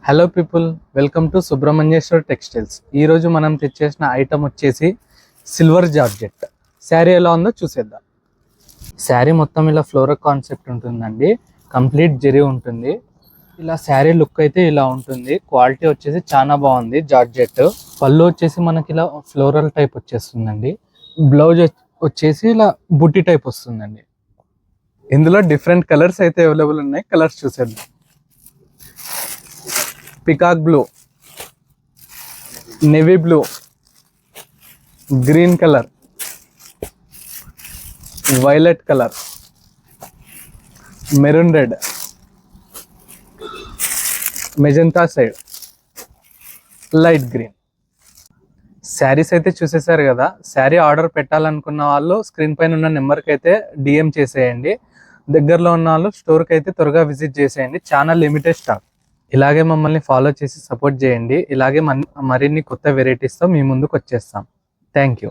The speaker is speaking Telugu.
Hello people, welcome to Subrahmanyeshwar textiles. ఈరోజు మనం తెచ్చేసిన ఐటమ్ వచ్చేసి సిల్వర్ జార్జెట్ శారీ. ఎలా ఉందో చూసేద్దాం. శారీ మొత్తం ఇలా ఫ్లోరల్ కాన్సెప్ట్ ఉంటుందండి, కంప్లీట్ జెరీ ఉంటుంది. ఇలా శారీ లుక్ అయితే ఇలా ఉంటుంది. క్వాలిటీ వచ్చేసి చాలా బాగుంది. జార్జెట్ పళ్ళు వచ్చేసి మనకి ఇలా ఫ్లోరల్ టైప్ వచ్చేస్తుందండి. బ్లౌజ్ వచ్చేసి ఇలా బుట్టి టైప్ వస్తుందండి. ఇందులో డిఫరెంట్ కలర్స్ అయితే అవైలబుల్ ఉన్నాయి. కలర్స్ చూసేద్దాం. Peacock blue, navy blue, green colour, violet colour, maroon red, magenta side, light green. Saris అయితే చూసేసారు కదా. శారీ ఆర్డర్ పెట్టాలనుకున్న వాళ్ళు స్క్రీన్ పైన ఉన్న నెంబర్కి అయితే డిఎం చేసేయండి. దగ్గరలో ఉన్న వాళ్ళు స్టోర్కి అయితే త్వరగా విజిట్ చేసేయండి. చాలా లిమిటెడ్ స్టాక్. ఇలాగే మమ్మల్ని ఫాలో చేసి సపోర్ట్ చేయండి. ఇలాగే మరిన్ని కొత్త వెరైటీస్తో మీ ముందుకు వచ్చేస్తాం. Thank you.